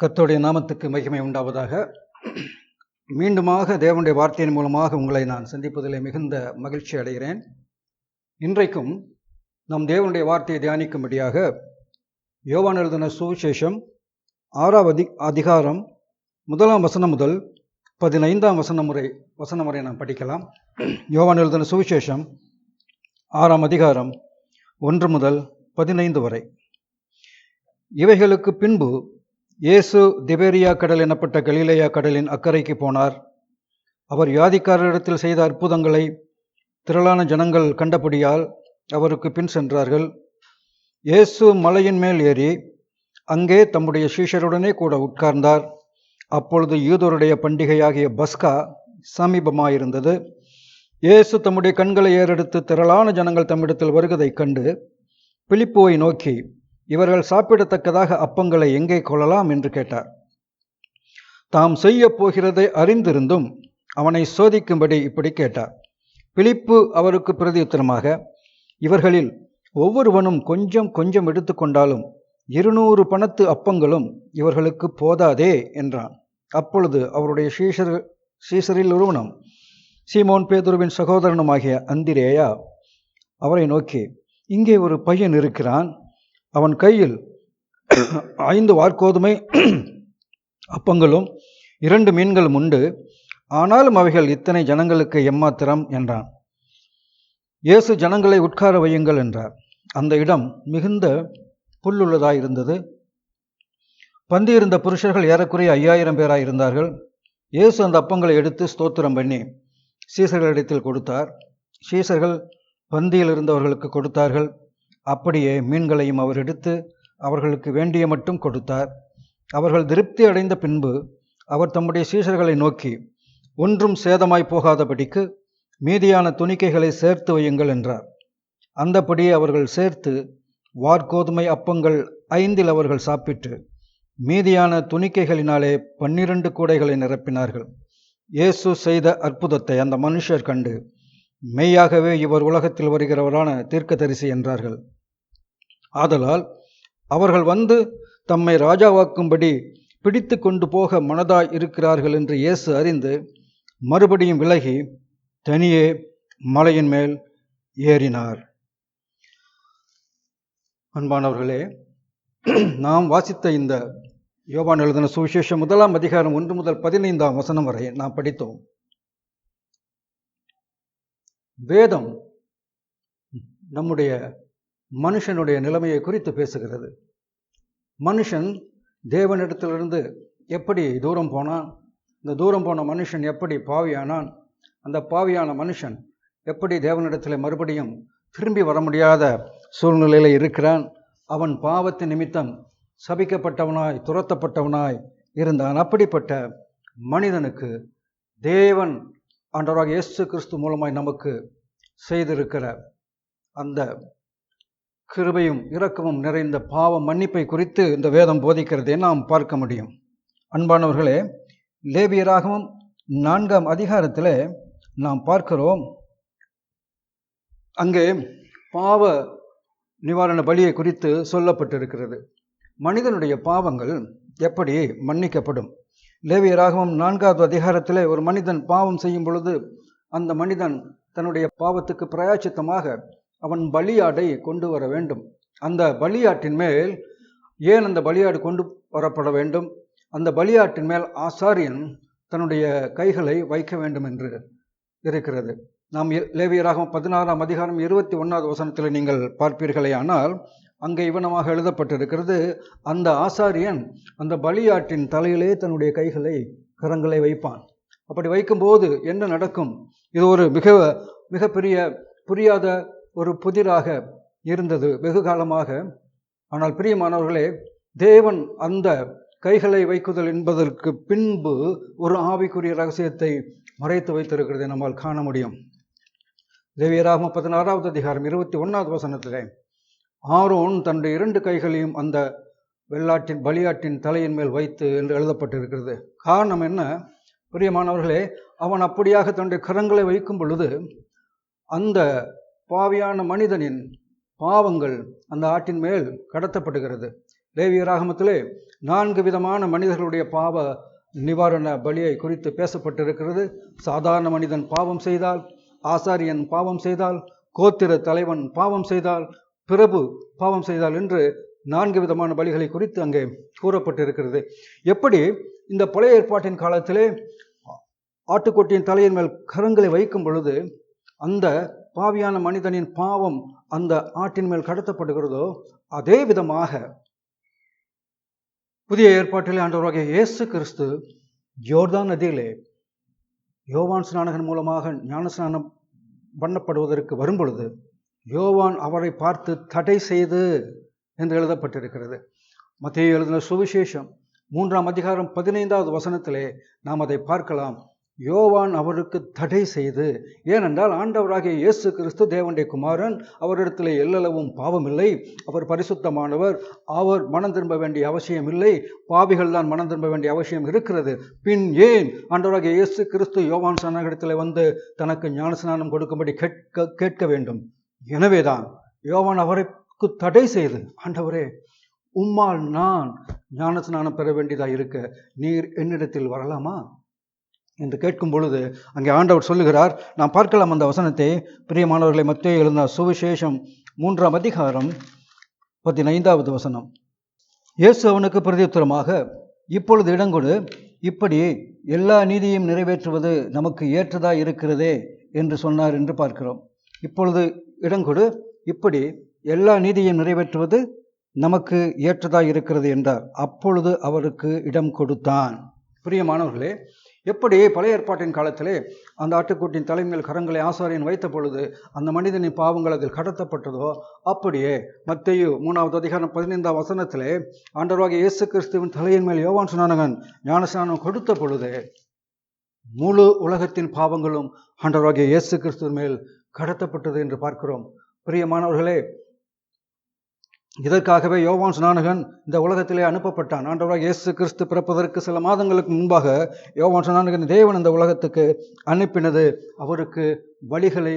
கர்த்தருடைய நாமத்துக்கு மகிமை உண்டாவதாக. மீண்டுமாக தேவனுடைய வார்த்தையின் மூலமாக உங்களை நான் சந்திப்பதிலே மிகுந்த மகிழ்ச்சி அடைகிறேன். இன்றைக்கும் நம் தேவனுடைய வார்த்தையை தியானிக்கும்படியாக யோவான் எழுதின சுவிசேஷம் 6ஆம் அதிகாரம் 1ஆம் வசனம் முதல் 15ஆம் வசனம் வரை நாம் படிக்கலாம். யோவான் எழுதின சுவிசேஷம் 6ஆம் அதிகாரம் 1 முதல் 15 வரை. இவைகளுக்கு பின்பு இயேசு திபேரியா கடல் எனப்பட்ட கலிலேயா கடலின் அக்கறைக்கு போனார். அவர் வியாதிக்காரரிடத்தில் செய்த அற்புதங்களை திரளான ஜனங்கள் கண்டபடியால் அவருக்கு பின் சென்றார்கள். இயேசு மலையின் மேல் ஏறி அங்கே தம்முடைய சீஷருடனே கூட உட்கார்ந்தார். அப்பொழுது யூதருடைய பண்டிகையாகிய பஸ்கா சமீபமாயிருந்தது. இயேசு தம்முடைய கண்களை ஏறெடுத்து திரளான ஜனங்கள் தம்மிடத்தில் வருவதைக் கண்டு பிலிப்போவை நோக்கி, இவர்கள் சாப்பிடத்தக்கதாக அப்பங்களை எங்கே கொள்ளலாம் என்று கேட்டார். தாம் செய்ய போகிறதை அறிந்திருந்தும் அவனை சோதிக்கும்படி இப்படி கேட்டார். பிலிப்பு அவருக்கு பிரதியுத்தரமாக, இவர்களில் ஒவ்வொருவனும் கொஞ்சம் கொஞ்சம் எடுத்துக்கொண்டாலும் 200 பணத்து அப்பங்களும் இவர்களுக்கு போதாதே என்றான். அப்பொழுது அவருடைய சீஷரில் ஒருவனும் சீமோன் பேதுருவின் சகோதரனுமாகிய அந்திரேயா அவரை நோக்கி, இங்கே ஒரு பையன் இருக்கிறான். அவன் கையில் 5 வாற்கோதுமை அப்பங்களும் 2 மீன்களும் உண்டு. ஆனாலும் அவைகள் இத்தனை ஜனங்களுக்கு எம்மாத்திரம் என்றான். இயேசு ஜனங்களை உட்கார வையுங்கள் என்றார். அந்த இடம் மிகுந்த புல்லுள்ளதாயிருந்தது. பந்தியிருந்த புருஷர்கள் ஏறக்குறைய 5000 பேராயிருந்தார்கள். இயேசு அந்த அப்பங்களை எடுத்து ஸ்தோத்திரம் பண்ணி சீசர்களிடத்தில் கொடுத்தார். சீசர்கள் பந்தியில் இருந்தவர்களுக்கு கொடுத்தார்கள். அப்படியே மீன்களையும் அவர் எடுத்து அவர்களுக்கு வேண்டிய மட்டும் கொடுத்தார். அவர்கள் திருப்தி அடைந்த பின்பு அவர் தம்முடைய சீஷர்களை நோக்கி, ஒன்றும் சேதமாய் போகாதபடிக்கு மீதியான துணிக்கைகளை சேர்த்து வையுங்கள் என்றார். அந்தபடியே அவர்கள் சேர்த்து வாற்கோதுமை அப்பங்கள் 5 அவர்கள் சாப்பிட்டு மீதியான துணிக்கைகளினாலே 12 கூடைகளை நிரப்பினார்கள். இயேசு செய்த அற்புதத்தை அந்த மனுஷர் கண்டு, மெய்யாகவே இவர் உலகத்தில் வருகிறவரான தீர்க்கதரிசி என்றார்கள். ஆதலால் அவர்கள் வந்து தம்மை ராஜாவாக்கும்படி பிடித்து கொண்டு போக மனதாய் இருக்கிறார்கள் என்று இயேசு அறிந்து மறுபடியும் விலகி தனியே மலையின் மேல் ஏறினார். அன்பானவர்களே, நாம் வாசித்த இந்த யோவான் எழுதின சுவிசேஷம் 1ஆம் அதிகாரம் 1 முதல் 15ஆம் வசனம் வரை நாம் படித்தோம். வேதம் நம்முடைய மனுஷனுடைய நிலைமையை குறித்து பேசுகிறது. மனுஷன் தேவனிடத்திலிருந்து எப்படி தூரம் போனான், இந்த தூரம் போன மனுஷன் எப்படி பாவியானான், அந்த பாவியான மனுஷன் எப்படி தேவனிடத்தில் மறுபடியும் திரும்பி வர முடியாத சூழ்நிலையில் இருக்கிறான். அவன் பாவத்தின் நிமித்தம் சபிக்கப்பட்டவனாய் துரத்தப்பட்டவனாய் இருந்தான். அப்படிப்பட்ட மனிதனுக்கு தேவன் ஆண்டவராக இயேசு கிறிஸ்து மூலமாய் நமக்கு செய்திருக்கிற அந்த கிருபையும் இரக்கமும் நிறைந்த பாவ மன்னிப்பை குறித்து இந்த வேதம் போதிக்கிறதை நாம் பார்க்க முடியும். அன்பானவர்களே, லேவியராகமம் 4ஆம் அதிகாரத்தில் நாம் பார்க்கிறோம். அங்கே பாவ நிவாரண பலியை குறித்து சொல்லப்பட்டிருக்கிறது. மனிதனுடைய பாவங்கள் எப்படி மன்னிக்கப்படும். லேவியராகமம் 4ஆவது அதிகாரத்தில் ஒரு மனிதன் பாவம் செய்யும் பொழுது அந்த மனிதன் தன்னுடைய பாவத்துக்கு பிராயச்சித்தமாக அவன் பலியாடை கொண்டு வர வேண்டும். அந்த பலியாட்டின் மேல் ஏன் அந்த பலியாடு கொண்டு வரப்பட வேண்டும்? அந்த பலியாட்டின் மேல் ஆசாரியன் தன்னுடைய கைகளை வைக்க வேண்டும் என்று இருக்கிறது. நாம் லேவியராகமம் 16ஆம் அதிகாரம் 21ஆவது வசனத்தில் நீங்கள் பார்ப்பீர்களே, ஆனால் அங்கே இவனமாக எழுதப்பட்டிருக்கிறது, அந்த ஆசாரியன் அந்த பலியாட்டின் தலையிலே தன்னுடைய கரங்களை வைப்பான். அப்படி வைக்கும்போது என்ன நடக்கும்? இது ஒரு மிகப்பெரிய புரியாத ஒரு புதிராக இருந்தது வெகு காலமாக. ஆனால் பிரியமானவர்களே, தேவன் அந்த கைகளை வைக்குதல் என்பதற்கு பின்பு ஒரு ஆவிக்குரிய ரகசியத்தை மறைத்து வைத்திருக்கிறதை நம்மால் காண முடியும். லேவியராகமம் 16ஆவது அதிகாரம் 21ஆவது வசனத்திலே ஆரோன் தன்னுடைய 2 கைகளையும் அந்த பலியாட்டின் தலையின் மேல் வைத்து என்று எழுதப்பட்டிருக்கிறது. காரணம் என்ன? பிரியமானவர்களே, அவன் அப்படியாக தன்னுடைய கரங்களை வைக்கும் பொழுது அந்த பாவியான மனிதனின் பாவங்கள் அந்த ஆட்டின் மேல் கடத்தப்படுகிறது. லேவியராகமத்திலே 4 விதமான மனிதர்களுடைய பாவ நிவாரண பலியை குறித்து பேசப்பட்டிருக்கிறது. சாதாரண மனிதன் பாவம் செய்தால், ஆசாரியன் பாவம் செய்தால், கோத்திர தலைவன் பாவம் செய்தால், பிரபு பாவம் செய்தால் என்று 4 விதமான பலிகளை குறித்து அங்கே கூறப்பட்டிருக்கிறது. எப்படி இந்த பழைய ஏற்பாட்டின் காலத்திலே ஆட்டுக்குட்டியின் தலையின் மேல் கரங்களை வைக்கும் பொழுது அந்த பாவியான மனிதனின் பாவம் அந்த ஆட்டின் மேல் கடத்தப்படுகிறதோ, அதே விதமாக புதிய ஏற்பாட்டிலே ஆண்டவராகிய இயேசு கிறிஸ்து யோர்தான் நதியிலே யோவான் ஸ்நானகன் மூலமாக ஞானஸ்நானம் பண்ணப்படுவதற்கு வரும்பொழுது யோவான் அவரை பார்த்து தடை செய்து என்று எழுதப்பட்டிருக்கிறது. மத்தேயு எழுதின சுவிசேஷம் 3ஆம் அதிகாரம் 15வது வசனத்திலே நாம் அதை பார்க்கலாம். யோவான் அவருக்கு தடை செய்து, ஏனென்றால் ஆண்டவராகிய இயேசு கிறிஸ்து தேவனுடைய குமாரன், அவரிடத்தில் எல்லளவும் பாவம் இல்லை, அவர் பரிசுத்தமானவர், அவர் மனம் திரும்ப வேண்டிய அவசியம் இல்லை, பாவிகள் தான் மனம் திரும்ப வேண்டிய அவசியம் இருக்கிறது. பின் ஏன் ஆண்டவராகிய இயேசு கிறிஸ்து யோவான் ஸ்நானகரிடத்தில் வந்து தனக்கு ஞானஸ்நானம் கொடுக்கும்படி கேட்க வேண்டும்? எனவேதான் யோவான் அவருக்கு தடை செய்து, ஆண்டவரே, உம்மால் நான் ஞானஸ்நானம் பெற வேண்டியதாக இருக்க நீர் என்னிடத்தில் வரலாமா என்று கேட்கும் பொழுது அங்கே ஆண்டவர் சொல்லுகிறார். நாம் பார்க்கலாம் அந்த வசனத்தை. பிரியமானவர்களை, மத்தேயு எழுதின சுவிசேஷம் 3ஆம் அதிகாரம் 15வது வசனம். இயேசு அவனுக்கு பிரதியுத்தரமாக, இப்பொழுது இடங்கொடு, இப்படி எல்லா நீதியையும் நிறைவேற்றுவது நமக்கு ஏற்றதா இருக்கிறதே என்று சொன்னார் என்று பார்க்கிறோம். இப்பொழுது இடங்கொடு, இப்படி எல்லா நீதியையும் நிறைவேற்றுவது நமக்கு ஏற்றதா இருக்கிறது என்றார். அப்பொழுது அவருக்கு இடம் கொடுத்தான். பிரியமானவர்களே, எப்படி பழைய ஏற்பாட்டின் காலத்திலே அந்த ஆட்டுக்குட்டியின் தலைமையில் கரங்களை ஆசாரியன் வைத்த பொழுது அந்த மனிதனின் பாவங்கள் அதில் கடத்தப்பட்டதோ, அப்படியே மத்தேயு 3ஆவது அதிகாரம் 15ஆம் வசனத்திலே ஆண்டவராகிய இயேசு கிறிஸ்துவின் தலையின் மேல் யோவான் ஸ்நானகன் ஞானஸ்நானம் கொடுத்த பொழுது முழு உலகத்தின் பாவங்களும் ஆண்டவராகிய இயேசு கிறிஸ்துவின் மேல் கடத்தப்பட்டது என்று பார்க்கிறோம். பிரியமானவர்களே, இதற்காகவே யோவான் ஸ்நானகன் இந்த உலகத்திலே அனுப்பப்பட்டான். ஆண்டவராகிய இயேசு கிறிஸ்து பிறப்பதற்கு சில மாதங்களுக்கு முன்பாக யோவான் ஸ்நானகன் தேவன் இந்த உலகத்துக்கு அனுப்பினது அவருக்கு வழிகளை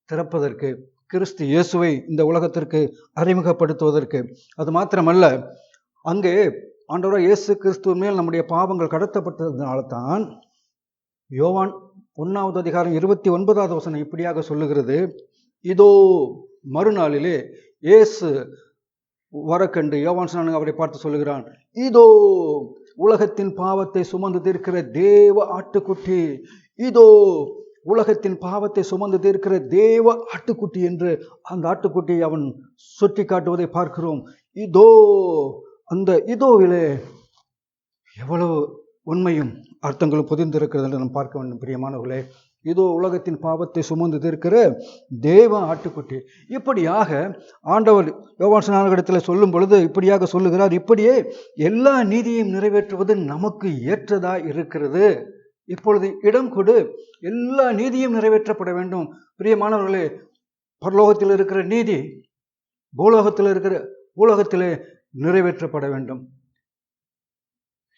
திறப்பதற்கு, கிறிஸ்து இயேசுவை இந்த உலகத்திற்கு அறிமுகப்படுத்துவதற்கு. அது மாத்திரமல்ல, அங்கே ஆண்டவராகிய இயேசு கிறிஸ்துவின் மேல் நம்முடைய பாவங்கள் கடத்தப்பட்டதுனால தான் யோவான் 1ஆவது அதிகாரம் 29வது வசனம் இப்படியாக சொல்லுகிறது. இதோ மறுநாளிலே இயேசு வரக்கண்டு யோவான் ஸ்நானகன் அவரை பார்த்து சொல்லுகிறான், இதோ உலகத்தின் பாவத்தை சுமந்து தீர்க்கிற தேவ ஆட்டுக்குட்டி, இதோ உலகத்தின் பாவத்தை சுமந்து தீர்க்கிற தேவ ஆட்டுக்குட்டி என்று அந்த ஆட்டுக்குட்டியை அவன் சுட்டி காட்டுவதை பார்க்கிறோம். இதோ, அந்த இதோவிலே எவ்வளவு உண்மையும் அர்த்தங்களும் பொதிந்திருக்கிறது என்று நாம் பார்க்க வேண்டும். பிரியமானவர்களே, இதோ உலகத்தின் பாவத்தை சுமந்து தீர்க்கிற தேவ ஆட்டுக்குட்டி. இப்படியாக ஆண்டவர் யோவான் ஸ்நானகனிடத்தில் சொல்லும் பொழுது இப்படியாக சொல்லுகிறார், இப்படியே எல்லா நீதியையும் நிறைவேற்றுவது நமக்கு ஏற்றதா இருக்கிறது. இப்பொழுது இடம் கொடு, எல்லா நீதியும் நிறைவேற்றப்பட வேண்டும். பிரியமானவர்களே, பரலோகத்தில் இருக்கிற நீதி பூலோகத்திலே நிறைவேற்றப்பட வேண்டும்.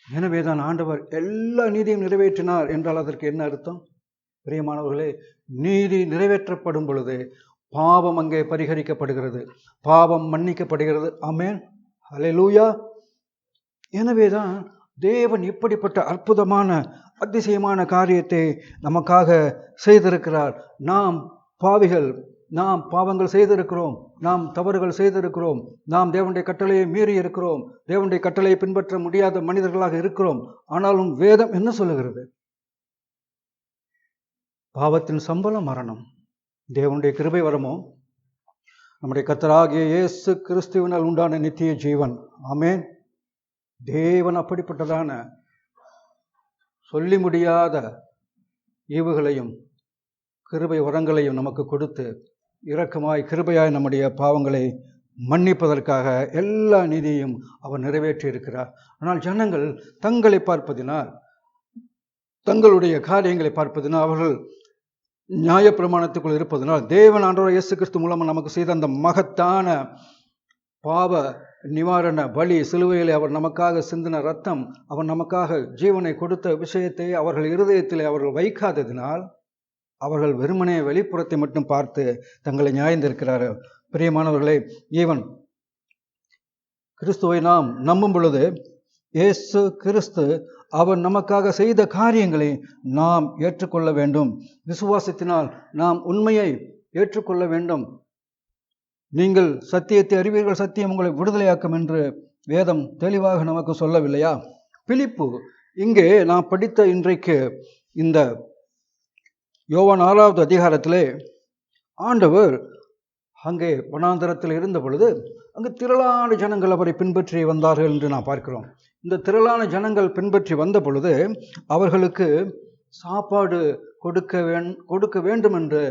எனவேதான் ஆண்டவர் எல்லா நீதியும் நிறைவேற்றினார் என்றால் அதற்கு என்ன அர்த்தம்? பிரியமானவர்களே, நீதி நிறைவேற்றப்படும் பொழுது பாவம் அங்கே பரிகரிக்கப்படுகிறது, பாவம் மன்னிக்கப்படுகிறது. ஆமென், ஹல்லேலூயா. எனவேதான் தேவன் இப்படிப்பட்ட அற்புதமான அதிசயமான காரியத்தை நமக்காக செய்திருக்கிறார். நாம் பாவிகள், நாம் பாவங்கள் செய்திருக்கிறோம், நாம் தவறுகள் செய்திருக்கிறோம், நாம் தேவனுடைய கட்டளையை மீறி இருக்கிறோம், தேவனுடைய கட்டளையை பின்பற்ற முடியாத மனிதர்களாக இருக்கிறோம். ஆனாலும் வேதம் என்ன சொல்லுகிறது? பாவத்தின் சம்பளம் மரணம், தேவனுடைய கிருபை வரமோ நம்முடைய கர்த்தராகிய இயேசு கிறிஸ்துவினால் உண்டான நித்திய ஜீவன். ஆமென். தேவன் அப்படிப்பட்டதான சொல்லி முடியாத ஈவுகளையும் கிருபை வரங்களையும் நமக்கு கொடுத்து இரக்கமாய் கிருபையாய் நம்முடைய பாவங்களை மன்னிப்பதற்காக எல்லா நீதியையும் அவர் நிறைவேற்றி இருக்கிறார். ஆனால் ஜனங்கள் தங்களை பார்ப்பதினால், தங்களுடைய காரியங்களை பார்ப்பதினால், அவர்கள் நியாயப்பிரமாணத்துக்குள் இருப்பதனால், தேவன் ஆண்டவர் இயேசு கிறிஸ்து மூலமாக நமக்கு செய்த அந்த மகத்தான பாவ நிவாரண பலி, சிலுவையிலே அவர் நமக்காக சிந்தின ரத்தம், அவர் நமக்காக ஜீவனை கொடுத்த விஷயத்தை அவர்கள் இருதயத்திலே அவர்கள் வைக்காததினால் அவர்கள் வெறுமனே வெளிப்புறத்தை மட்டும் பார்த்து தங்களை நியாயந்திருக்கிறார்கள். பிரியமானவர்களே, ஈவன் கிறிஸ்துவை நாம் நம்பும் பொழுது இயேசு கிறிஸ்து அவர் நமக்காக செய்த காரியங்களை நாம் ஏற்றுக்கொள்ள வேண்டும். விசுவாசத்தினால் நாம் உண்மையை ஏற்றுக்கொள்ள வேண்டும். நீங்கள் சத்தியத்தை அறிவீர்கள், சத்தியம் உங்களை விடுதலையாக்கும் என்று வேதம் தெளிவாக நமக்கு சொல்லவில்லையா? பிலிப்பு இங்கே நாம் படித்த இன்றைக்கு இந்த யோவான் 6வது அதிகாரத்திலே ஆண்டவர் அங்கே வனாந்தரத்தில் இருந்த பொழுது அங்கு திரளான ஜனங்கள் அவரை பின்பற்றி வந்தார்கள் என்று நாம் பார்க்கிறோம். இந்த திரளான ஜனங்கள் பின்பற்றி வந்த பொழுது அவர்களுக்கு சாப்பாடு கொடுக்க வேண்டும் என்று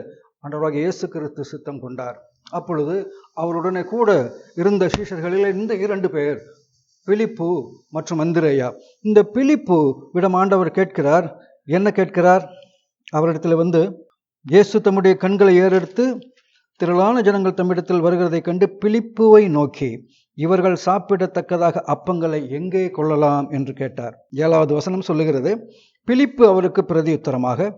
ஆண்டவராகிய இயேசு கிறிஸ்து சித்தம் கொண்டார். அப்பொழுது அவருடனே கூட இருந்த சீஷர்களில் இந்த 2 பேர், பிலிப்பு மற்றும் அந்திரேயா. இந்த பிலிப்பு விடம் ஆண்டவர் கேட்கிறார். என்ன கேட்கிறார்? அவரிடத்தில் வந்து இயேசு தம்முடைய கண்களை ஏறெடுத்து திரளான ஜனங்கள் தம்மிடத்தில் வருகிறதை கண்டு பிலிப்புவை நோக்கி, இவர்கள் சாப்பிடத்தக்கதாக அப்பங்களை எங்கே கொள்ளலாம் என்று கேட்டார். 7வது வசனம் சொல்லுகிறது, பிலிப்பு அவருக்கு பிரதியுத்தரமாக,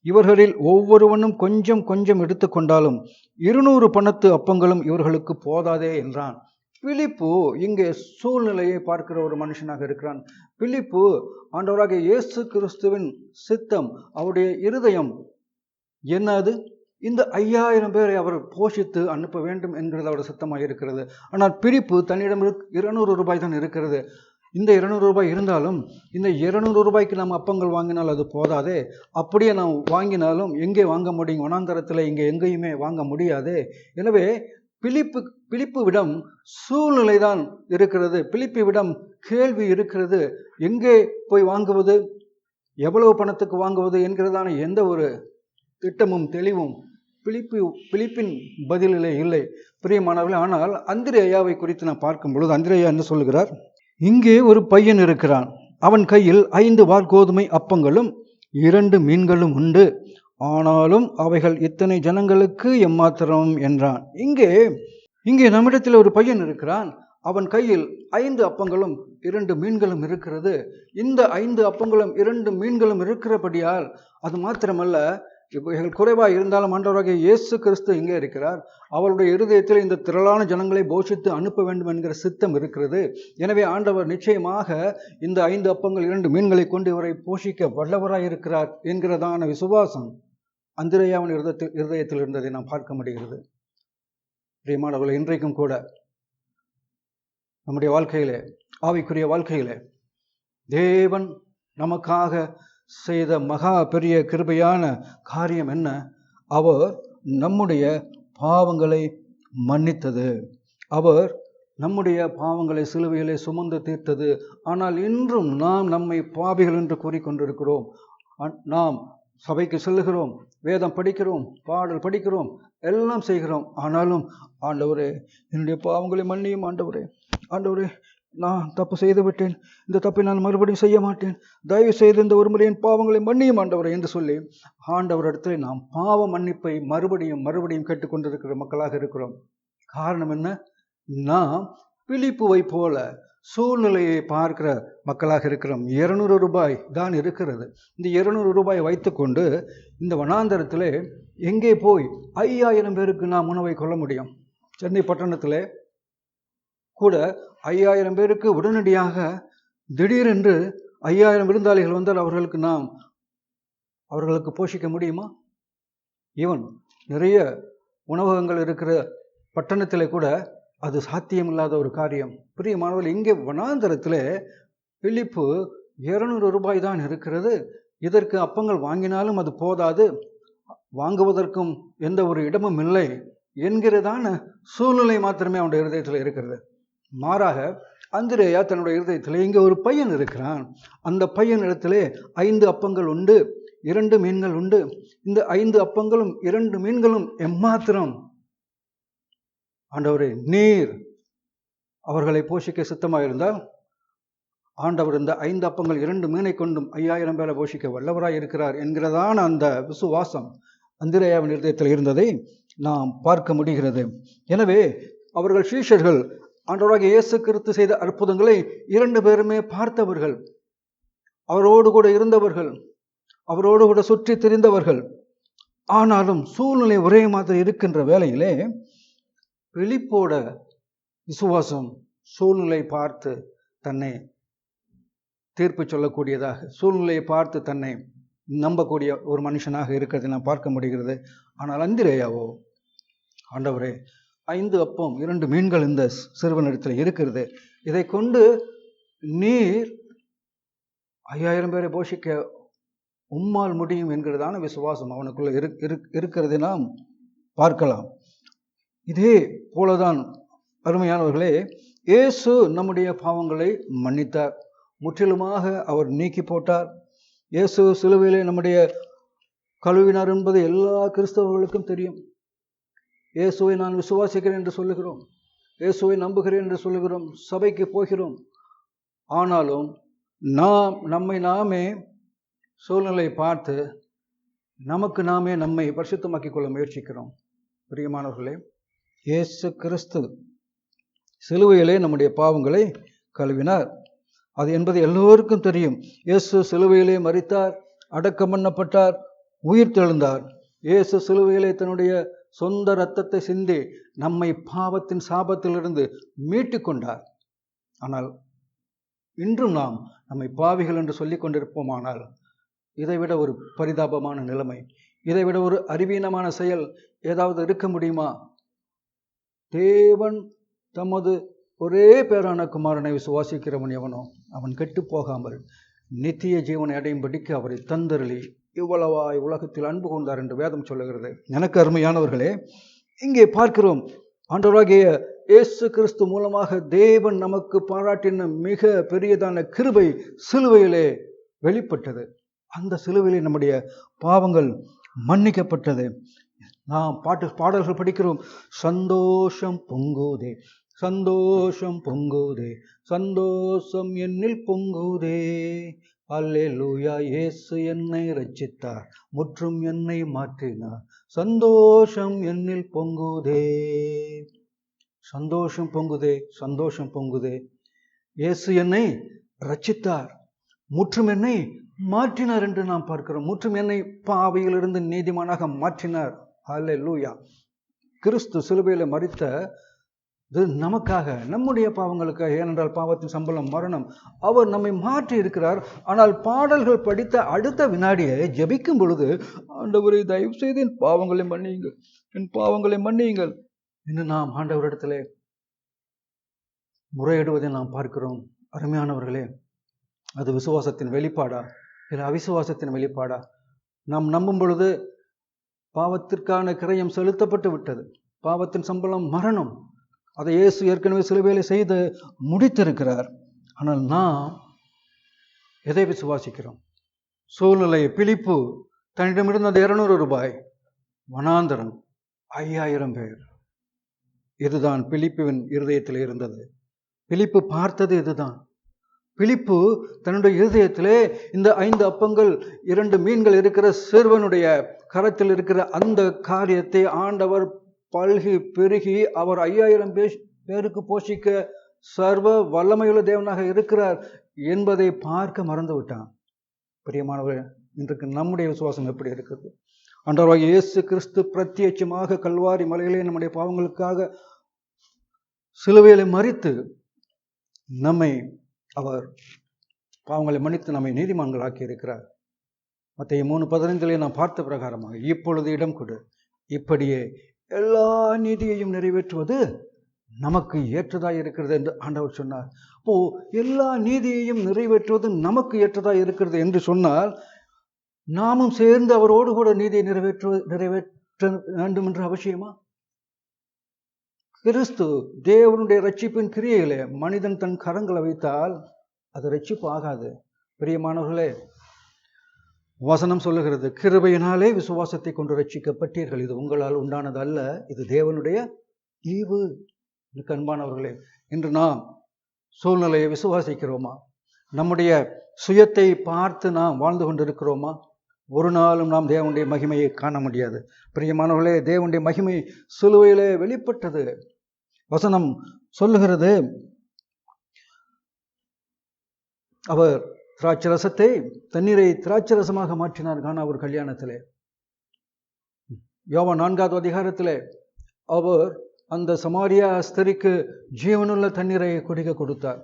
இவர்களில் ஒவ்வொருவனும் கொஞ்சம் கொஞ்சம் எடுத்துக்கொண்டாலும் 200 பணத்து அப்பங்களும் இவர்களுக்கு போதாதே என்றான். பிலிப்பு இங்கே சூழ்நிலையை பார்க்கிற ஒரு மனுஷனாக இருக்கிறான். பிலிப்பு ஆண்டவராகிய இயேசு கிறிஸ்துவின் சித்தம், அவருடைய இருதயம் என்னது? இந்த 5000 பேரை அவர் போஷித்து அனுப்ப வேண்டும் என்கிறது அவருடைய சித்தமாக இருக்கிறது. ஆனால் பிலிப்பு தன்னிடம் 200 ரூபாய் தான் இருக்கிறது. இந்த 200 ரூபாய் இருந்தாலும் இந்த 200 ரூபாய்க்கு நாம் அப்பங்கள் வாங்கினால் அது போதாதே. அப்படியே நாம் வாங்கினாலும் எங்கே வாங்க முடியும்? வனாந்தரத்தில் இங்கே எங்கேயுமே வாங்க முடியாதே. எனவே பிலிப்புவிடம் சூழ்நிலை தான் இருக்கிறது. பிலிப்புவிடம் கேள்வி இருக்கிறது. எங்கே போய் வாங்குவது, எவ்வளவு பணத்துக்கு வாங்குவது என்கிறதான எந்த ஒரு திட்டமும் தெளிவும் பிலிப்பின் பதிலிலே இல்லை, பிரியமானவர்களே. ஆனால் அந்திரேயாவை குறித்து நான் பார்க்கும் பொழுது அந்திரேயா என்ன சொல்லுகிறார்? இங்கே ஒரு பையன் இருக்கிறான், அவன் கையில் 5 வாற்கோதுமை அப்பங்களும் 2 மீன்களும் உண்டு, ஆனாலும் அவைகள் இத்தனை ஜனங்களுக்கு எம்மாத்திரம் என்றான். இங்கே நம்மிடத்தில் ஒரு பையன் இருக்கிறான், அவன் கையில் 5 அப்பங்களும் 2 மீன்களும் இருக்கிறது. இந்த 5 அப்பங்களும் 2 மீன்களும் இருக்கிறபடியால் அது மாத்திரமல்ல, இவைகள் குறைவாக இருந்தாலும் ஆண்டவராகிய இயேசு கிறிஸ்து இங்கே இருக்கிறார். அவருடைய இருதயத்தில் இந்த திரளான ஜனங்களை போஷித்து அனுப்ப வேண்டும் என்கிற சித்தம் இருக்கிறது. எனவே ஆண்டவர் நிச்சயமாக இந்த 5 அப்பங்கள் 2 மீன்களை கொண்டு இவரை போஷிக்க வல்லவராய் இருக்கிறார் என்கிறதான விசுவாசம் அந்திரேயாவின் இருதயத்தில் இருந்ததை நாம் பார்க்க முடிகிறது. பிரியமானவர்களே, இன்றைக்கும் கூட நம்முடைய வாழ்க்கையிலே, ஆவிக்குரிய வாழ்க்கையிலே தேவன் நமக்காக செய்த மகா பெரிய கிருபையான காரியம் என்ன? அவர் நம்முடைய பாவங்களை மன்னித்தது. அவர் நம்முடைய பாவங்களை சிலுவையிலே சுமந்து தீர்த்தது. ஆனால் இன்றும் நாம் நம்மை பாவிகள் என்று கூறிக்கொண்டிருக்கிறோம். நாம் சபைக்கு செல்லுகிறோம், வேதம் படிக்கிறோம், பாடல் படிக்கிறோம், எல்லாம் செய்கிறோம். ஆனாலும் ஆண்டவரே என்னுடைய பாவங்களை மன்னியும் ஆண்டவரே, ஆண்டவரே நான் தப்பு செய்து விட்டேன், இந்த தப்பை நான் மறுபடியும் செய்ய மாட்டேன், தயவு செய்து இந்த ஒரு முறையின் பாவங்களை மன்னியும் ஆண்டவரே என்று சொல்லி ஆண்டவரிடத்தில் நாம் பாவ மன்னிப்பை மறுபடியும் கேட்டுக்கொண்டிருக்கிற மக்களாக இருக்கிறோம். காரணம் என்ன? நாம் பிலிப்புவை போல சூழ்நிலையை பார்க்கிற மக்களாக இருக்கிறோம். 200 ரூபாய் தான் இருக்கிறது. இந்த 200 ரூபாயை வைத்துக்கொண்டு இந்த வனாந்தரத்திலே எங்கே போய் 5000 பேருக்கு நாம் உணவை கொள்ள முடியும்? சென்னை பட்டணத்திலே கூட 5000 பேருக்கு உடனடியாக திடீரென்று 5000 விருந்தாளிகள் வந்தால் அவர்களுக்கு போஷிக்க முடியுமா? ஈவன் நிறைய உணவகங்கள் இருக்கிற பட்டணத்திலே கூட அது சாத்தியமில்லாத ஒரு காரியம். பிரியமானவர்கள், இங்கே வனாந்தரத்திலே பிலிப்பு 200 ரூபாய் தான் இருக்கிறது, இதற்கு அப்பங்கள் வாங்கினாலும் அது போதாது, வாங்குவதற்கும் எந்த ஒரு இடமும் இல்லை என்கிறதான சூழ்நிலை மாத்திரமே அவனுடைய இருதயத்தில் இருக்கிறது. மாறாக அந்திரேயா தன்னுடைய இருதயத்தில் இங்கே ஒரு பையன் இருக்கிறான், அந்த பையன் இடத்திலே 5 அப்பங்கள் உண்டு, 2 மீன்கள் உண்டு. இந்த 5 அப்பங்களும் 2 மீன்களும் எம்மாத்திரம்? ஆண்டவரே, நீர் அவர்களை போஷிக்க சித்தமாக இருந்தால் ஆண்டவர் இந்த 5 அப்பங்கள் 2 மீனை கொண்டும் 5000 பேரை போஷிக்க வல்லவராய் இருக்கிறார் என்கிறதான அந்த விசுவாசம் அந்திரேயாவின் இருதயத்தில் இருந்ததை நாம் பார்க்க முடிகிறது. எனவே அவர்கள் சீஷர்கள் ஆண்டவராகிய இயேசு கிறிஸ்து செய்த அற்புதங்களை 2 பேருமே பார்த்தவர்கள், அவரோடு கூட இருந்தவர்கள், அவரோடு கூட சுற்றி திரிந்தவர்கள். ஆனாலும் சூழ்நிலை ஒரே மாதிரி இருக்கின்ற வேளையிலே பிலிப்போட விசுவாசம் சூழ்நிலை பார்த்து தன்னை தீர்ப்பு சொல்லக்கூடியதாக, சூழ்நிலையை பார்த்து தன்னை நம்பக்கூடிய ஒரு மனுஷனாக இருக்கிறதை நாம் பார்க்க முடிகிறது. ஆனால் அந்திரேயாவோ, ஆண்டவரே, 5 அப்பம் 2 மீன்கள் இந்த சிறுவனிடத்தில் இருக்கிறது, இதை கொண்டு நீர் 5000 பேரை போஷிக்க உம்மால் முடியும் என்கிறதான விசுவாசம் அவனுக்குள்ள இருக்கிறதை நாம் பார்க்கலாம். இதே போலதான் அருமையானவர்களே, இயேசு நம்முடைய பாவங்களை மன்னித்தார், முற்றிலுமாக அவர் நீக்கி போட்டார். இயேசு சிலுவையிலே நம்முடைய கழுவினார் என்பது எல்லா கிறிஸ்தவர்களுக்கும் தெரியும். இயேசுவை நான் விசுவாசிக்கிறேன் என்று சொல்லுகிறோம், இயேசுவை நம்புகிறேன் என்று சொல்லுகிறோம், சபைக்கு போகிறோம். ஆனாலும் நாம் நம்மை நாமே சூழ்நிலை பார்த்து நமக்கு நாமே நம்மை பரிசுத்தமாக்கிக் கொள்ள முயற்சிக்கிறோம். பிரியமானவர்களே, இயேசு கிறிஸ்து சிலுவையிலே நம்முடைய பாவங்களை கழுவினார், அது என்பது எல்லோருக்கும் தெரியும். இயேசு சிலுவையிலே மரித்தார், அடக்கம் பண்ணப்பட்டார், உயிர் தெழுந்தார். இயேசு சிலுவையிலே தன்னுடைய சொந்த இரத்தத்தை சிந்தி நம்மை பாவத்தின் சாபத்திலிருந்து மீட்டு கொண்டார். ஆனால் இன்றும் நாம் நம்மை பாவிகள் என்று சொல்லிக் கொண்டிருப்போமானால், இதைவிட ஒரு பரிதாபமான நிலைமை, இதைவிட ஒரு அறிவீனமான செயல் ஏதாவது இருக்க முடியுமா? தேவன் தமது ஒரே பேரான குமாரனை விசுவாசிக்கிறவன் எவனோ அவன் கெட்டு போகாமல் நித்திய ஜீவனை அடையும்படிக்கு அவரை தந்தருளி இவ்வளவாய் உலகத்தில் அன்பு கொண்டார் என்று வேதம் சொல்லுகிறது. எனக்கு அருமையானவர்களே, இங்கே பார்க்கிறோம், ஆண்டவராகிய இயேசு கிறிஸ்து மூலமாக தேவன் நமக்கு பாராட்டின மிக பெரியதான கிருபை சிலுவையிலே வெளிப்பட்டது. அந்த சிலுவையிலே நம்முடைய பாவங்கள் மன்னிக்கப்பட்டது. நாம் பாடல்கள் படிக்கிறோம், சந்தோஷம் பொங்குதே, சந்தோஷம் பொங்குதே, சந்தோஷம் என்னில் பொங்குதே, அல்லேலூயா, இயேசு என்னை ரட்சித்தார், முற்றும் என்னை மாற்றினார், சந்தோஷம் என்னில் பொங்குதே. சந்தோஷம் பொங்குதே, சந்தோஷம் பொங்குதே. இயேசு என்னை ரட்சித்தார், முற்றும் என்னை மாற்றினார் என்று நாம் பார்க்கிறோம். முற்றும் என்னை பாவியிலிருந்து நீதிமானாக மாற்றினார். அல்லேலூயா. கிறிஸ்து சிலுவையில் மரித்த இது நமக்காக, நம்முடைய பாவங்களுக்காக. ஏனென்றால் பாவத்தின் சம்பளம் மரணம். அவர் நம்மை மாற்றி இருக்கிறார். ஆனால் பாடல்கள் படித்த அடுத்த வினாடியை ஜெபிக்கும் பொழுது, ஆண்டவரை தயவு செய்து என் பாவங்களை மன்னியுங்கள், என் பாவங்களை மன்னியுங்கள் என்று நாம் ஆண்டவரிடத்திலே முறையிடுவதை நாம் பார்க்கிறோம். அருமையானவர்களே, அது விசுவாசத்தின் வெளிப்பாடா இல்லை அவிசுவாசத்தின் வெளிப்பாடா? நாம் நம்பும் பொழுது பாவத்திற்கான கிரயம் செலுத்தப்பட்டு விட்டது, பாவத்தின் சம்பளம் மரணம், அதை இயேசு ஏற்கனவே சிலுவையிலே செய்து முடித்திருக்கிறார். ஆனால் நாம் எதை விசுவாசிக்கிறோம்? சூழ்நிலை, பிலிப்பு தன்னிடமிருந்த 200 ரூபாய், வனாந்தரம் 5000 பேர். இதுதான் பிலிப்புவின் இருதயத்தில் இருந்தது. பிலிப்பு பார்த்தது இதுதான். பிலிப்பு தன்னுடைய இருதயத்திலே இந்த 5 அப்பங்கள் 2 மீன்கள் இருக்கிற சிறுவனுடைய கரத்தில் இருக்கிற அந்த காரியத்தை ஆண்டவர் பல்கி பெருகி அவர் 5000 பேருக்கு போஷிக்க சர்வ வல்லமையுள்ள தேவனாக இருக்கிறார் என்பதை பார்க்க மறந்து விட்டான். பிரியமானவர், இன்றைக்கு நம்முடைய விசுவாசம் எப்படி இருக்கிறது? ஆண்டவராகிய இயேசு கிறிஸ்து பிரத்யட்சமாக கல்வாரி மலையிலே நம்முடைய பாவங்களுக்காக சிலுவையிலே மரித்து நம்மை, அவர் பாவங்களை மன்னித்து நம்மை நீதிமான்கள் ஆக்கி இருக்கிறார். மத்தேயு 3:15 நாம் பார்த்த பிரகாரமாக, இப்பொழுது இடம் கொடு, இப்படியே எல்லா நீதியையும் நிறைவேற்றுவது நமக்கு ஏற்றதாய் இருக்கிறது என்று ஆண்டவர் சொன்னார். அப்போ எல்லா நீதியையும் நிறைவேற்றுவது நமக்கு ஏற்றதாய் இருக்கிறது என்று சொன்னால், நாமும் சேர்ந்து அவரோடு கூட நீதியை நிறைவேற்ற வேண்டும் என்ற அவசியமா? கிறிஸ்து தேவனுடைய ரட்சிப்பின் கிரியையிலே மனிதன் தன் கரங்களை வைத்தால் அது ரட்சிப்பு ஆகாது. பிரியமானவர்களே, வசனம் சொல்லுகிறது, கிருபையினாலே விசுவாசத்தை கொண்டு ரட்சிக்கப்பட்டீர்கள், இது உங்களால் உண்டானது அல்ல, இது தேவனுடைய ஈவு. அன்பானவர்களே, இன்று நாம் சூழ்நிலையை விசுவாசிக்கிறோமா? நம்முடைய சுயத்தை பார்த்து நாம் வாழ்ந்து கொண்டிருக்கிறோமா? ஒரு நாளும் நாம் தேவனுடைய மகிமையை காண முடியாது. பிரியமானவர்களே, தேவனுடைய மகிமை சிலுவையிலே வெளிப்பட்டது. வசனம் சொல்லுகிறது, அவர் திராட்சரசத்தை, தண்ணீரை திராட்சரசமாக மாற்றினார் காணா ஒரு கல்யாணத்திலே. யோவான் 4வது அதிகாரத்திலே அவர் அந்த சமாரியா ஸ்திரிக்கு ஜீவனுள்ள தண்ணீரை குடிக்க கொடுத்தார்.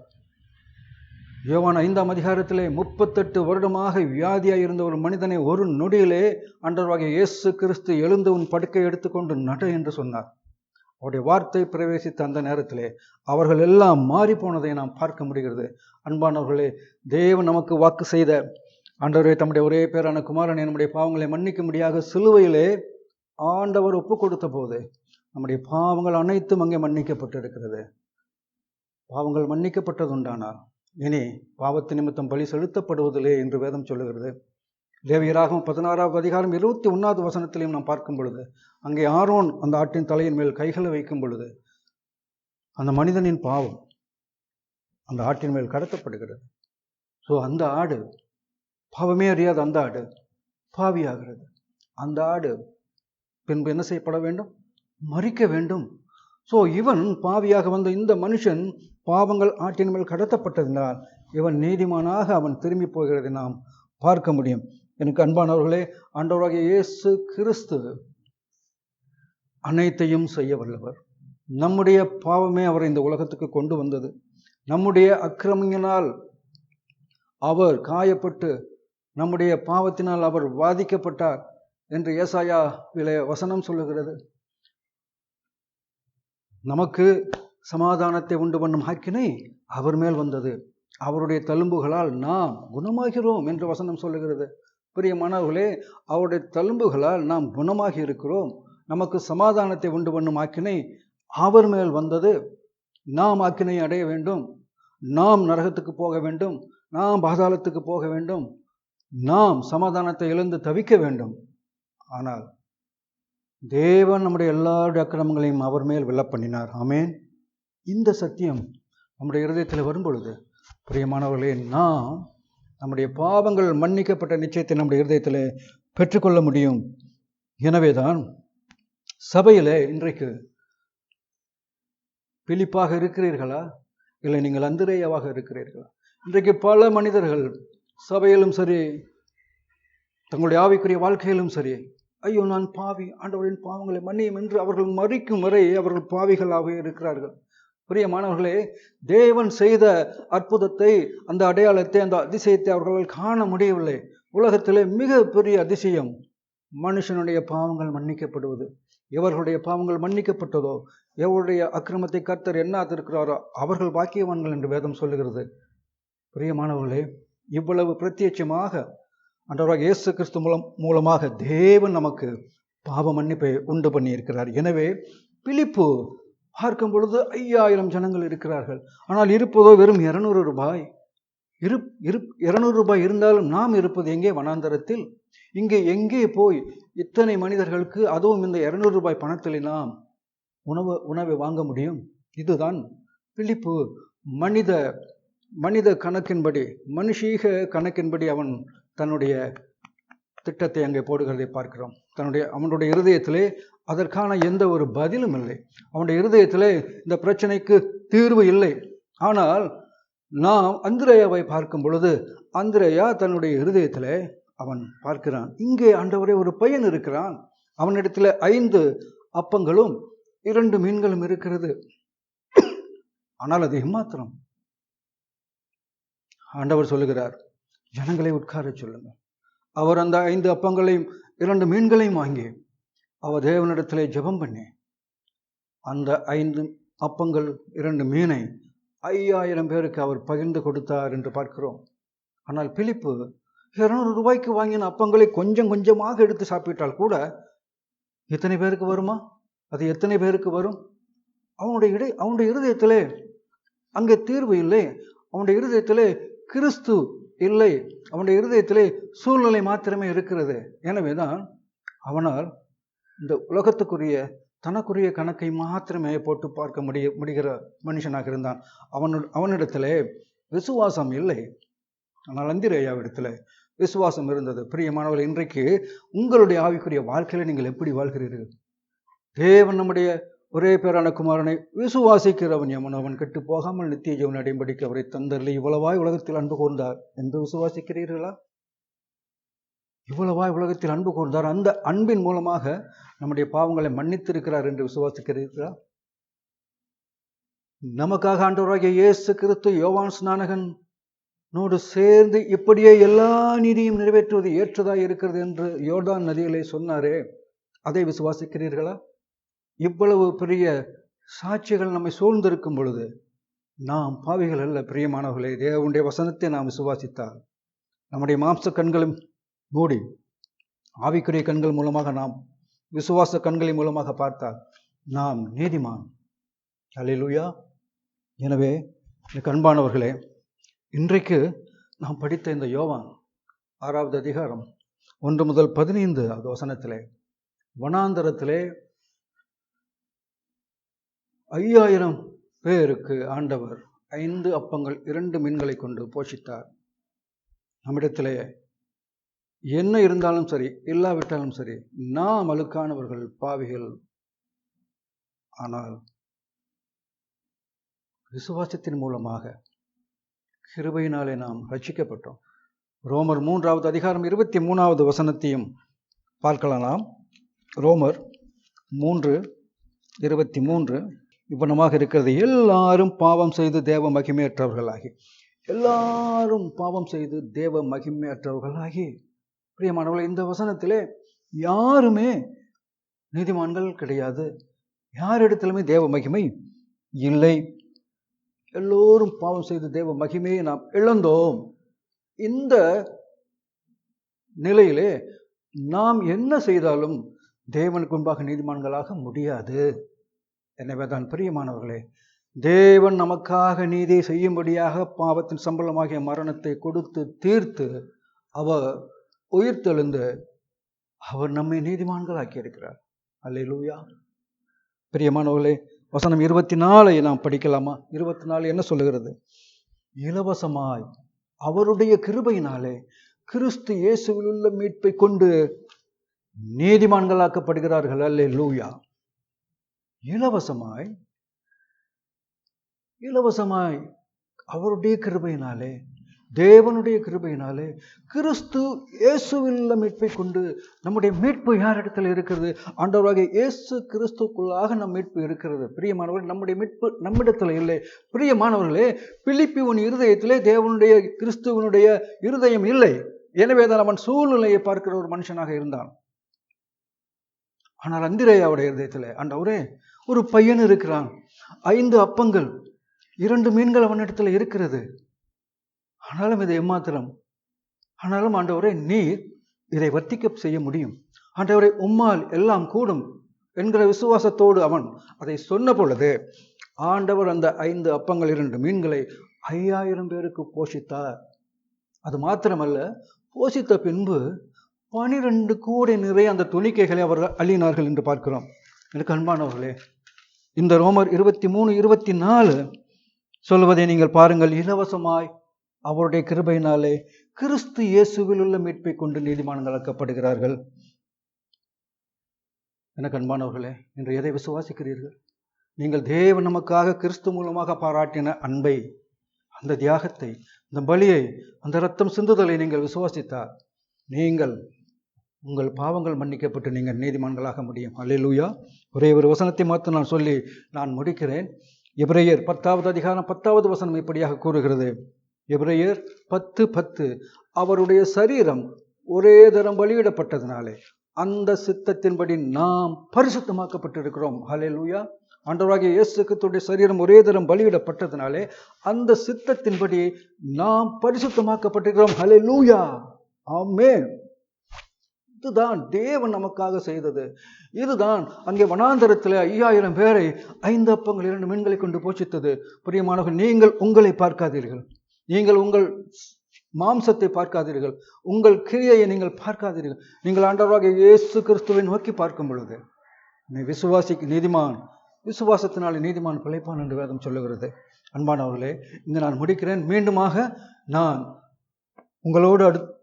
யோவான் 5ஆம் அதிகாரத்திலே 38 வருடமாக வியாதியாக இருந்த ஒரு மனிதனை ஒரு நொடியிலே ஆண்டவராகிய இயேசு கிறிஸ்து எழுந்து உன் படுக்கை எடுத்துக்கொண்டு நட என்று சொன்னார். அவருடைய வார்த்தை பிரவேசித்த அந்த நேரத்திலே அவர்கள் எல்லாம் மாறி போனதை நாம் பார்க்க முடிகிறது. அன்பானவர்களே, தேவன் நமக்கு வாக்கு செய்த ஆண்டவரே தம்முடைய ஒரே பேரான குமாரனை நம்முடைய பாவங்களை மன்னிக்க முடியாத சிலுவையிலே ஆண்டவர் ஒப்பு கொடுத்த போது நம்முடைய பாவங்கள் அனைத்தும் அங்கே மன்னிக்கப்பட்டிருக்கிறது. பாவங்கள் மன்னிக்கப்பட்டதுண்டானால் இனி பாவத்து நிமித்தம் பலி செலுத்தப்படுவதில்லை என்று வேதம் சொல்லுகிறது. லேவியராகமம் 16ஆம் அதிகாரம் 21வது வசனத்திலையும் நாம் பார்க்கும் பொழுது அங்கே ஆரோன் அந்த ஆட்டின் தலையின் மேல் கைகளை வைக்கும் பொழுது அந்த மனிதனின் பாவம் அந்த ஆட்டின் மேல் கடத்தப்படுகிறது. ஸோ அந்த ஆடு, பாவமே அறியாத அந்த ஆடு பாவியாகிறது. அந்த ஆடு பின்பு என்ன செய்யப்பட வேண்டும்? மரிக்க வேண்டும். ஸோ இவன் பாவியாக வந்த இந்த மனுஷன் பாவங்கள் ஆட்டின் மேல் கடத்தப்பட்டதினால் இவன் நீதிமானாக அவன் திரும்பி போகிறதை நாம் பார்க்க முடியும். எனக்கு அன்பானவர்களே, ஆண்டவராகிய இயேசு கிறிஸ்து அனைத்தையும் செய்ய வல்லவர். நம்முடைய பாவமே அவரை இந்த உலகத்துக்கு கொண்டு வந்தது. நம்முடைய அக்கிரமங்களினால் அவர் காயப்பட்டு நம்முடைய பாவத்தினால் அவர் வாதிக்கப்பட்டார் என்று ஏசாயாவிலே வசனம் சொல்லுகிறது. நமக்கு சமாதானத்தை உண்டு பண்ணும் ஆக்கினை அவர் மேல் வந்தது. அவருடைய தழும்புகளால் நாம் குணமாகிறோம் என்று வசனம் சொல்லுகிறது. பிரியமானவர்களே, அவருடைய தழும்புகளால் நாம் குணமாகி இருக்கிறோம். நமக்கு சமாதானத்தை உண்டு பண்ணும் ஆக்கினை அவர் மேல் வந்தது. நாம் ஆக்கினை அடைய வேண்டும், நாம் நரகத்துக்கு போக வேண்டும், நாம் பாதாளத்துக்கு போக வேண்டும், நாம் சமாதானத்தை இழந்து தவிக்க வேண்டும். ஆனால் தேவன் நம்முடைய எல்லாருடைய அக்கிரமங்களையும் அவர் மேல் விழப்பண்ணினார். ஆமேன். இந்த சத்தியம் நம்முடைய இருதயத்தில் வரும் பொழுது பிரியமானவர்களே, நாம் நம்முடைய பாவங்கள் மன்னிக்கப்பட்ட நிச்சயத்தை நம்முடைய இருதயத்தில் பெற்றுக்கொள்ள முடியும். எனவேதான் சபையிலே இன்றைக்கு பிலிப்பாக இருக்கிறீர்களா, இல்லை நீங்கள் அந்திரேயாவாக இருக்கிறீர்களா? இன்றைக்கு பல மனிதர்கள் சபையிலும் சரி, தங்களுடைய ஆவிக்குரிய வாழ்க்கையிலும் சரி, ஐயோ நான் பாவி, ஆண்டவரின் பாவங்களை மன்னியும் என்று அவர்கள் மரிக்கும் வரை அவர்கள் பாவிகளாக இருக்கிறார்கள். பிரியமானவர்களே, தேவன் செய்த அற்புதத்தை, அந்த அடையாளத்தை, அந்த அதிசயத்தை அவர்களால் காண முடியவில்லை. உலகத்திலே மிக பெரிய அதிசயம் மனுஷனுடைய பாவங்கள் மன்னிக்கப்படுவது. எவர்களுடைய பாவங்கள் மன்னிக்கப்பட்டதோ, எவருடைய அக்கிரமத்தை கர்த்தர் எண்ணாதிருக்கிறாரோ அவர்கள் பாக்கியவான்கள் என்று வேதம் சொல்லுகிறது. பிரியமானவர்களே, இவ்வளவு பிரத்யட்சமாக ஆண்டவராகிய இயேசு கிறிஸ்து மூலமாக தேவன் நமக்கு பாவ மன்னிப்பை உண்டு பண்ணி இருக்கிறார். எனவே பிலிப்பு பார்க்கும் பொழுது 5000 ஜனங்கள் இருக்கிறார்கள். ஆனால் இருப்பதோ வெறும் 200 ரூபாய். 200 ரூபாய் இருந்தாலும் நாம் இருப்பது எங்கே? வனாந்தரத்தில். இங்கே எங்கே போய் இத்தனை மனிதர்களுக்கு, அதுவும் இந்த 200 ரூபாய் பணத்தில் நாம் உணவை வாங்க முடியும்? இதுதான் பிலிப்பு மனித கணக்கின்படி, மனுஷீக கணக்கின்படி அவன் தன்னுடைய திட்டத்தை அங்கே போடுகிறதை பார்க்கிறோம். அவனுடைய இருதயத்திலே அதற்கான எந்த ஒரு பதிலும் இல்லை. அவனுடைய இருதயத்திலே இந்த பிரச்சனைக்கு தீர்வு இல்லை. ஆனால் நாம் அந்திரேயாவை பார்க்கும் பொழுது அந்திரேயா தன்னுடைய இருதயத்திலே அவன் பார்க்கிறான், இங்கே ஆண்டவரே ஒரு பையன் இருக்கிறான், அவனிடத்தில் 5 அப்பங்களும் 2 மீன்களும் இருக்கிறது. ஆனால் அது எம்மாத்திரம்? ஆண்டவர் சொல்லுகிறார், ஜனங்களை உட்கார சொல்லுங்க. அவர் அந்த 5 அப்பங்களையும் 2 மீன்களையும் வாங்கி அவர் தேவனிடத்திலே ஜெபம் பண்ணி அந்த 5 அப்பங்கள் 2 மீனை 5000 பேருக்கு அவர் பகிர்ந்து கொடுத்தார் என்று பார்க்கிறோம். ஆனால் பிலிப்பு 200 ரூபாய்க்கு வாங்கின அப்பங்களை கொஞ்சம் கொஞ்சமாக எடுத்து சாப்பிட்டால் கூட எத்தனை பேருக்கு வருமா? அது எத்தனை பேருக்கு வரும்? அவனுடைய இருதயத்திலே அங்கே தீர்வு இல்லை. அவனுடைய இருதயத்திலே கிறிஸ்து இல்லை. அவனுடைய இருதயத்திலே சூழ்நிலை மாத்திரமே இருக்கிறது. எனவேதான் அவனால் இந்த உலகத்துக்குரிய தனக்குரிய கணக்கை மாத்திரமே போட்டு பார்க்க முடிகிற மனுஷனாக இருந்தான். அவனிடத்திலே விசுவாசம் இல்லை. ஆனால் அந்திரேயாவிடத்தில் விசுவாசம் இருந்தது. பிரியமானவர்கள், இன்றைக்கு உங்களுடைய ஆவிக்குரிய வாழ்க்கையில நீங்கள் எப்படி வாழ்கிறீர்கள்? தேவன் நம்முடைய ஒரே பேரான குமாரனை விசுவாசிக்கிறவன் எவன் அவன் கெட்டு போகாமல் நித்திய ஜீவன் அடையும்படிக்கு அவரை தந்தரில் இவ்வளவாய் உலகத்தில் அன்பு கூர்ந்தார் என்று விசுவாசிக்கிறீர்களா? இவ்வளவாய் உலகத்தில் அன்பு கூர்ந்தார், அந்த அன்பின் மூலமாக நம்முடைய பாவங்களை மன்னித்திருக்கிறார் என்று விசுவாசிக்கிறீர்களா? நமக்காக ஆண்டவராகிய இயேசு கிறிஸ்து யோவான் ஸ்நானகனோடு சேர்ந்து இப்படியே எல்லா நீதியும் நிறைவேற்றுவது ஏற்றதாய் இருக்கிறது என்று யோர்தான் நதியிலே சொன்னாரே, அதை விசுவாசிக்கிறீர்களா? இவ்வளவு பெரிய சாட்சிகள் நம்மை சூழ்ந்திருக்கும் பொழுது நாம் பாவிகள் அல்ல பிரியமானவர்களே. தேவனுடைய வசனத்தை நாம் விசுவாசித்தால், நம்முடைய மாம்ச கண்களும் மூடி ஆவிக்குரிய கண்கள் மூலமாக நாம் விசுவாச கண்களின் மூலமாக பார்த்தால் நாம் நீதிமான். அல்லேலூயா. எனவே அன்பானவர்களே, இன்றைக்கு நாம் படித்த இந்த யோவான் 6வது அதிகாரம் 1 முதல் 15 வசனத்திலே, வனாந்தரத்திலே 5000 பேருக்கு ஆண்டவர் 5 அப்பங்கள் 2 மீன்களை கொண்டு போஷித்தார். நம்மிடத்திலே என்ன இருந்தாலும் சரி, இல்லாவிட்டாலும் சரி, நாம் அழுக்கானவர்கள், பாவிகள். ஆனால் விசுவாசத்தின் மூலமாக கிருபையினாலே நாம் ரட்சிக்கப்பட்டோம். ரோமர் 3வது அதிகாரம் 23வது வசனத்தையும் பார்க்கலாம். ரோமர் 3:23 இவ்வனமாக இருக்கிறது, எல்லாரும் பாவம் செய்து தேவ மகிமையற்றவர்களாகி. எல்லாரும் பாவம் செய்து தேவ மகிமையற்றவர்களாகி. பிரியமானவர்களே, இந்த வசனத்திலே யாருமே நீதிமான்கள் கிடையாது. யாரிடத்திலுமே தேவ மகிமை இல்லை. எல்லோரும் பாவம் செய்து தேவ மகிமையை நாம் இழந்தோம். இந்த நிலையிலே நாம் என்ன செய்தாலும் தேவனுக்கு முன்பாக நீதிமான்களாக முடியாது. எனவே தான் பிரியமானவர்களே, தேவன் நமக்காக நீதியை செய்யும்படியாக பாவத்தின் சம்பளமாகிய மரணத்தை கொடுத்து தீர்த்து அவர் உயிர்த்தெழுந்து அவர் நம்மை நீதிமான்களாக்கி இருக்கிறார். அல்லேலூயா. பிரியமானவர்களே, வசனம் 24 நாம் படிக்கலாமா? 24 என்ன சொல்லுகிறது? இலவசமாய் அவருடைய கிருபையினாலே கிறிஸ்து இயேசுவில் உள்ள மீட்பை கொண்டு நீதிமான்களாக்கப்படுகிறார்கள். அல்லேலூயா. இலவசமாய் அவருடைய கிருபையினாலே, தேவனுடைய கிருபையினாலே கிறிஸ்து இயேசுவில் உள்ள மீட்பை கொண்டு. நம்முடைய மீட்பு யாரிடத்தில் இருக்கிறது? ஆண்டவராகிய இயேசு கிறிஸ்துக்குள்ளாக நம் மீட்பு இருக்கிறது. பிரியமானவர்கள், நம்முடைய மீட்பு நம்மிடத்தில் இல்லை. பிரியமானவர்களே, பிலிப்பி உன் இருதயத்திலே தேவனுடைய கிறிஸ்துவனுடைய இருதயம் இல்லை. எனவேதான் அவன் சூழ்நிலையை பார்க்கிற ஒரு மனுஷனாக இருந்தான். ஆனால் அந்திரேயாவுடைய இருதயத்தில், ஆண்டவரே, ஒரு பையன் இருக்கிறான், 5 அப்பங்கள் 2 மீன்கள் அவனிடத்தில் இருக்கிறது, ஆனாலும் இது எம்மாத்திரம். ஆனாலும் ஆண்டவரே, நீர் இதை வர்த்திக்க செய்ய முடியும். ஆண்டவரே, உம்மால் எல்லாம் கூடும் என்கிற விசுவாசத்தோடு அவன் அதை சொன்ன பொழுது ஆண்டவர் அந்த 5 அப்பங்கள் 2 மீன்களை 5000 பேருக்கு போஷித்தார். அது மாத்திரமல்ல, போஷித்த பின்பு 12 கூடை நிறைய அந்த துணிக்கைகளை அவர்கள் அள்ளினார்கள் என்று பார்க்கிறோம். எனக்கு அன்பானவர்களே, இந்த ரோமர் 23-24 சொல்வதை நீங்கள் பாருங்கள். இலவசமாய் அவருடைய கிருபையினாலே கிறிஸ்து இயேசுவில் உள்ள மீட்பை கொண்டு நீதிமான்களாக்கப்படுகிறார்கள். எனக்கு அன்பானவர்களே, இன்று எதை விசுவாசிக்கிறீர்கள்? நீங்கள் தேவன் நமக்காக கிறிஸ்து மூலமாக பாராட்டின அன்பை, அந்த தியாகத்தை, அந்த பலியை, அந்த இரத்தம் சிந்துதலை நீங்கள் விசுவாசித்தால் நீங்கள் உங்கள் பாவங்கள் மன்னிக்கப்பட்டு நீங்கள் நீதிமான்களாக முடியும். அல்லேலூயா. ஒரே ஒரு வசனத்தை மாற்ற நான் சொல்லி நான் முடிக்கிறேன். எபிரேயர் 10வது அதிகாரம் 10வது வசனம் இப்படியாக கூறுகிறது. எபிரேயர் 10:10 அவருடைய சரீரம் ஒரே தரம் பலியிடப்பட்டதினாலே அந்த சித்தத்தின்படி நாம் பரிசுத்தமாக்கப்பட்டிருக்கிறோம். அல்லேலூயா. ஆண்டவராகிய இயேசு கிறிஸ்துவின் சரீரம் ஒரே தரம் பலியிடப்பட்டதினாலே அந்த சித்தத்தின்படி நாம் பரிசுத்தமாக்கப்பட்டிருக்கிறோம். அல்லேலூயா. ஆமென். இதுதான் தேவன் நமக்காக செய்தது. இதுதான் அங்கே வனாந்தரத்தில் 5000 பேரை 5 அப்பங்கள் 2 மீன்களை கொண்டு போஷித்தது. பிரியமானவர்கள், நீங்கள் உங்களை பார்க்காதீர்கள், நீங்கள் உங்கள் மாம்சத்தை பார்க்காதீர்கள், உங்கள் கிரியையை நீங்கள் பார்க்காதீர்கள். நீங்கள் ஆண்டவராகிய இயேசு கிறிஸ்துவை நோக்கி பார்க்கும் பொழுது நீ நீதிமான், விசுவாசத்தினாலே நீதிமான் பிழைப்பான் என்று வேதம் சொல்லுகிறது. அன்பானவர்களே, இங்கு நான் முடிக்கிறேன். மீண்டுமாக நான் உங்களோடு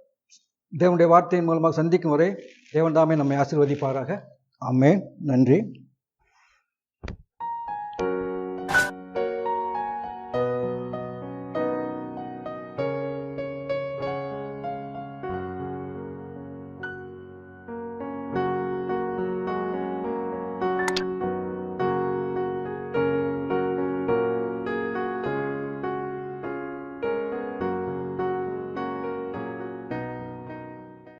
தேவனுடைய வார்த்தையின் மூலமாக சந்திக்கும் வரை தேவன் தாமே நம்மை ஆசீர்வதிப்பாராக. ஆமென். நன்றி.